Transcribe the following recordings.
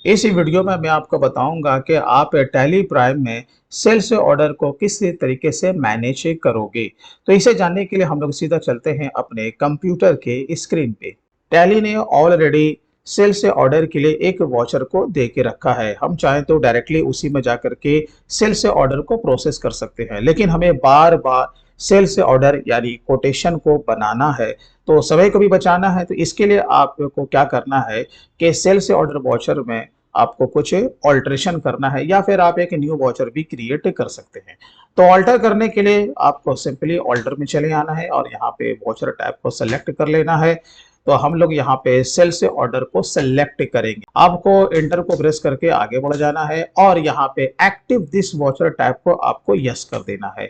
इस वीडियो में मैं आपको बताऊंगा कि आप टैली प्राइम में सेल्स ऑर्डर को किस तरीके से मैनेज करोगे। तो इसे जानने के लिए हम लोग सीधा चलते हैं अपने कंप्यूटर के स्क्रीन पे। टैली ने ऑलरेडी सेल्स ऑर्डर के लिए एक वॉचर को दे के रखा है। हम चाहें तो डायरेक्टली उसी में जाकर के सेल्स ऑर्डर को प्रोसेस कर सकते हैं, लेकिन हमें बार बार सेल्स ऑर्डर यानी कोटेशन को बनाना है, तो समय को भी बचाना है। तो इसके लिए आपको क्या करना है कि सेल्स ऑर्डर वॉचर में आपको कुछ ऑल्टरेशन करना है, या फिर आप एक न्यू वॉचर भी क्रिएट कर सकते हैं। तो ऑल्टर करने के लिए आपको सिंपली ऑल्टर में चले आना है और यहाँ पे वॉचर टैब को सेलेक्ट कर लेना है। तो हम लोग यहाँ पे सेल से ऑर्डर को सेलेक्ट करेंगे। आपको एंटर को प्रेस करके आगे बढ़ जाना है और यहाँ पे एक्टिव दिस वॉचर टैब को आपको यस कर देना है।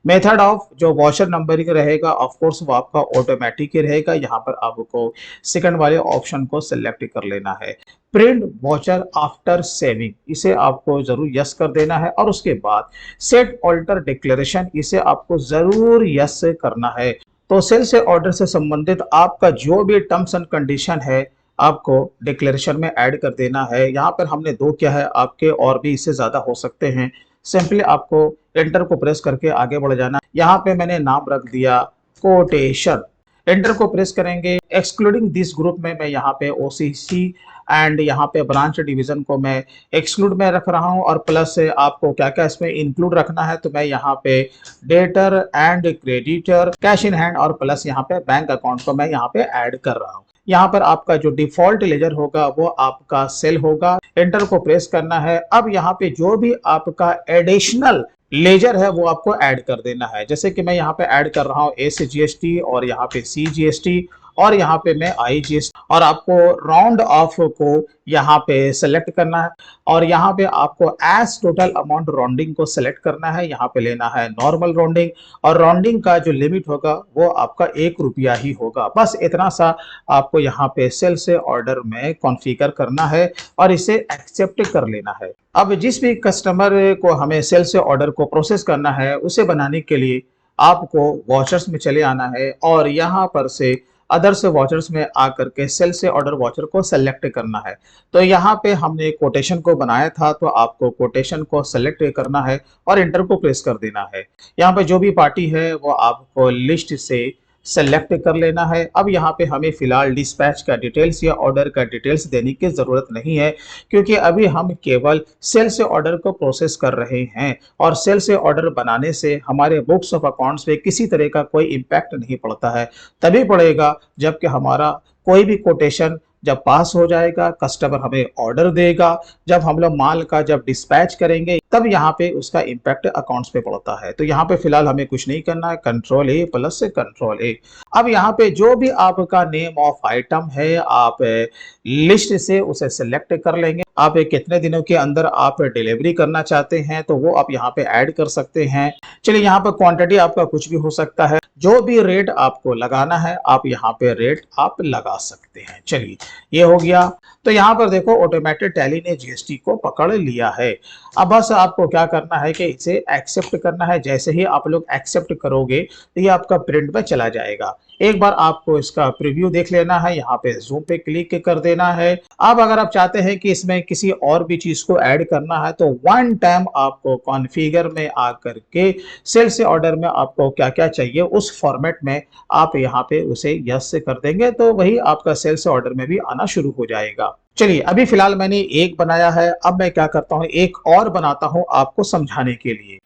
मेथड ऑफ जो वॉचर नंबरिंग रहेगा ऑफ कोर्स वो आपका ऑटोमेटिक ही रहेगा। यहाँ पर आपको सेकंड वाले ऑप्शन को सिलेक्ट कर लेना है, प्रिंट वॉचर आफ्टर सेविंग, इसे आपको जरूर यस कर देना है। और उसके बाद सेट ऑल्टर डिक्लेरेशन, इसे आपको जरूर यस करना है। तो सेल से ऑर्डर से संबंधित आपका जो भी टर्म्स एंड कंडीशन है आपको डिक्लेरेशन में ऐड कर देना है। यहाँ पर हमने दो किया है, आपके और भी इससे ज्यादा हो सकते हैं। सिंपली आपको एंटर को प्रेस करके आगे बढ़ जाना। यहाँ पे मैंने नाम रख दिया कोटेशन। एंटर को प्रेस करेंगे। एक्सक्लूडिंग दिस ग्रुप में मैं यहाँ पे ओसीसी एंड यहाँ पे ब्रांच डिवीजन को मैं एक्सक्लूड में रख रहा हूँ, और प्लस आपको क्या क्या इसमें इंक्लूड रखना है तो मैं यहाँ पे debtor and creditor, cash in hand और प्लस यहाँ पे बैंक अकाउंट को मैं यहाँ पे ऐड कर रहा हूँ। यहाँ पर आपका जो डिफॉल्ट लेजर होगा वो आपका सेल होगा। एंटर को प्रेस करना है। अब यहाँ पे जो भी आपका एडिशनल लेजर है वो आपको ऐड कर देना है। जैसे कि मैं यहाँ पे ऐड कर रहा हूँ एसजीएसटी और यहाँ पे सीजीएसटी और यहाँ पे मैं आईजीएसटी, और आपको राउंड ऑफ को यहाँ पे सेलेक्ट करना है और यहाँ पे आपको एज टोटल अमाउंट राउंडिंग को सेलेक्ट करना है। यहाँ पे लेना है नॉर्मल राउंडिंग, और राउंडिंग का जो लिमिट होगा वो आपका ₹1 ही होगा। बस इतना सा आपको यहाँ पे सेल से ऑर्डर में कॉन्फ़िगर करना है और इसे एक्सेप्ट कर लेना है। अब जिस भी कस्टमर को हमें सेल से ऑर्डर को प्रोसेस करना है उसे बनाने के लिए आपको वॉचर्स में चले आना है और यहाँ पर से अदर से वॉचर्स में आकर के सेल से ऑर्डर वॉचर को सेलेक्ट करना है। तो यहाँ पे हमने कोटेशन को बनाया था तो आपको कोटेशन को सेलेक्ट करना है और एंटर को प्रेस कर देना है। यहाँ पे जो भी पार्टी है वो आपको लिस्ट से सेलेक्ट कर लेना है। अब यहाँ पे हमें फिलहाल डिस्पैच का डिटेल्स या ऑर्डर का डिटेल्स देने की जरूरत नहीं है, क्योंकि अभी हम केवल सेल से ऑर्डर को प्रोसेस कर रहे हैं और सेल से ऑर्डर बनाने से हमारे बुक्स ऑफ अकाउंट्स पे किसी तरह का कोई इम्पैक्ट नहीं पड़ता है। तभी पड़ेगा जबकि हमारा कोई भी कोटेशन जब पास हो जाएगा, कस्टमर हमें ऑर्डर देगा, जब हम लोग माल का जब डिस्पैच करेंगे तब यहाँ पे उसका इम्पैक्ट अकाउंट्स पे पड़ता है। तो यहाँ पे फिलहाल हमें कुछ नहीं करना है, कंट्रोल ए प्लस कंट्रोल ए। अब यहाँ पे जो भी आपका नेम ऑफ आइटम है आप लिस्ट से उसे सिलेक्ट कर लेंगे। आप कितने दिनों के अंदर आप डिलीवरी करना चाहते हैं तो वो आप यहाँ पे ऐड कर सकते हैं। चलिए, यहाँ पे क्वांटिटी आपका कुछ भी हो सकता है। जो भी रेट आपको लगाना है आप यहाँ पे रेट आप लगा सकते हैं। चलिए, ये हो गया। तो यहाँ पर देखो ऑटोमेटेड टैली ने जीएसटी को पकड़ लिया है। अब बस आपको क्या करना है कि इसे एक्सेप्ट करना है। जैसे ही आप लोग एक्सेप्ट करोगे तो ये आपका प्रिंट में चला जाएगा। एक बार आपको इसका प्रीव्यू देख लेना है, यहाँ पे जूम पे क्लिक कर देना है। अब अगर आप चाहते हैं कि इसमें किसी और भी चीज को ऐड करना है तो वन टाइम आपको कॉन्फ़िगर में आकर के सेल से ऑर्डर में आपको क्या क्या चाहिए उस फॉर्मेट में आप यहाँ पे उसे यस से कर देंगे तो वही आपका सेल से ऑर्डर में भी आना शुरू हो जाएगा। चलिए, अभी फिलहाल मैंने एक बनाया है। अब मैं क्या करता हूँ, एक और बनाता हूँ आपको समझाने के लिए।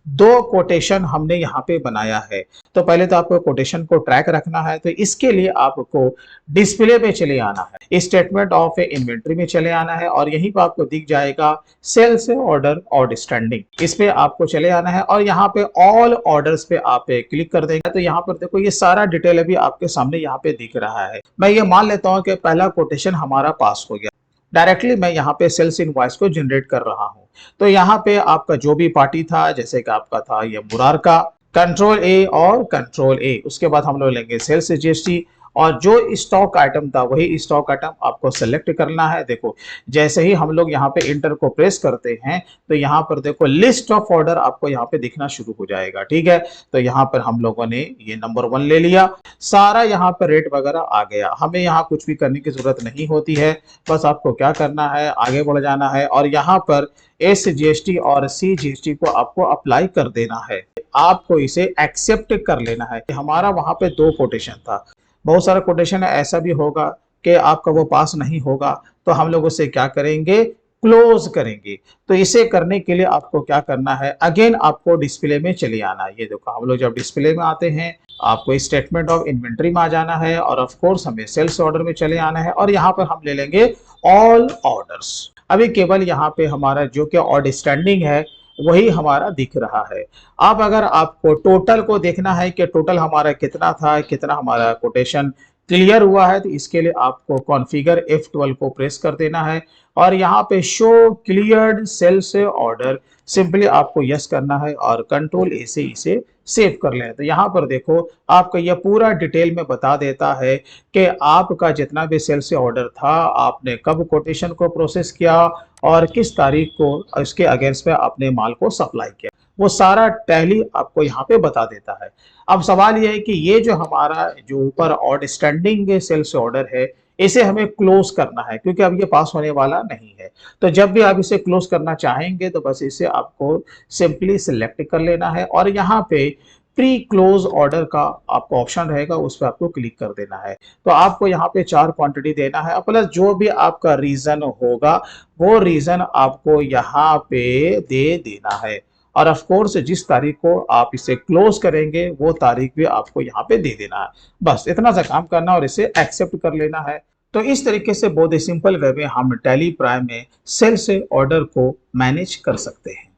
दो कोटेशन हमने यहाँ पे बनाया है। तो पहले तो आपको कोटेशन को ट्रैक रखना है, तो इसके लिए आपको डिस्प्ले पे चले आना है, स्टेटमेंट ऑफ इन्वेंट्री में चले आना है और यहीं पर आपको दिख जाएगा सेल से ऑर्डर आउटस्टैंडिंग। इस पे आपको चले आना है और यहाँ पे ऑल ऑर्डर्स पे आप क्लिक कर देंगे तो यहाँ पर देखो ये सारा डिटेल अभी आपके सामने यहाँ पे दिख रहा है। मैं ये मान लेता हूँ कि पहला कोटेशन हमारा पास हो गया। डायरेक्टली मैं यहाँ पे सेल्स इनवॉइस को जनरेट कर रहा हूँ। तो यहाँ पे आपका जो भी पार्टी था, जैसे कि आपका था ये मुरार का, कंट्रोल ए और कंट्रोल ए, उसके बाद हम लोग लेंगे सेल्स जीएसटी और जो स्टॉक आइटम था वही स्टॉक आइटम आपको सेलेक्ट करना है। देखो जैसे ही हम लोग यहाँ पे इंटर को प्रेस करते हैं तो यहाँ पर देखो लिस्ट ऑफ ऑर्डर आपको यहाँ पे दिखना शुरू हो जाएगा। ठीक है, तो यहाँ पर हम लोगों ने ये नंबर 1 ले लिया, सारा यहाँ पर रेट वगैरह आ गया। हमें यहाँ कुछ भी करने की जरूरत नहीं होती है, बस आपको क्या करना है, आगे बढ़ जाना है और यहाँ पर SGST और CGST को आपको अप्लाई कर देना है। आपको इसे एक्सेप्ट कर लेना है। हमारा वहां पे 2 कोटेशन था, बहुत सारा कोटेशन ऐसा भी होगा कि आपका वो पास नहीं होगा, तो हम लोग उसे क्या करेंगे, क्लोज करेंगे। तो इसे करने के लिए आपको क्या करना है, अगेन आपको डिस्प्ले में चले आना है। ये देखो हम लोग जब डिस्प्ले में आते हैं आपको स्टेटमेंट ऑफ इन्वेंट्री में आ जाना है और ऑफ कोर्स हमें सेल्स ऑर्डर में चले आना है और यहाँ पर हम ले लेंगे ऑल ऑर्डर्स। अभी केवल यहाँ पे हमारा जो कि आउटस्टैंडिंग है वही हमारा दिख रहा है। अब अगर आपको टोटल को देखना है कि टोटल हमारा कितना था, कितना हमारा कोटेशन क्लियर हुआ है, तो इसके लिए आपको कॉन्फ़िगर F12 को प्रेस कर देना है और यहाँ पे शो क्लियर्ड सेल से ऑर्डर सिंपली आपको यस करना है और कंट्रोल A से इसे सेव कर लें। तो यहाँ पर देखो आपका यह पूरा डिटेल में बता देता है कि आपका जितना भी सेल से ऑर्डर था आपने कब कोटेशन को प्रोसेस किया और किस तारीख को इसके अगेंस्ट में आपने माल को सप्लाई किया, वो सारा टैली आपको यहाँ पे बता देता है। अब सवाल यह है कि ये जो हमारा जो ऊपर आउटस्टैंडिंग सेल्स ऑर्डर है इसे हमें क्लोज करना है क्योंकि अब ये पास होने वाला नहीं है। तो जब भी आप इसे क्लोज करना चाहेंगे तो बस इसे आपको सिंपली सिलेक्ट कर लेना है और यहाँ पे प्री क्लोज ऑर्डर का आपको ऑप्शन रहेगा, उस पर आपको क्लिक कर देना है। तो आपको यहाँ पे 4 क्वांटिटी देना है प्लस जो भी आपका रीजन होगा वो रीजन आपको यहाँ पे दे देना है और ऑफ कोर्स जिस तारीख को आप इसे क्लोज करेंगे वो तारीख भी आपको यहाँ पे दे देना है। बस इतना सा काम करना और इसे एक्सेप्ट कर लेना है। तो इस तरीके से बहुत ही सिंपल वे में हम टैली प्राइम में सेल से ऑर्डर को मैनेज कर सकते हैं।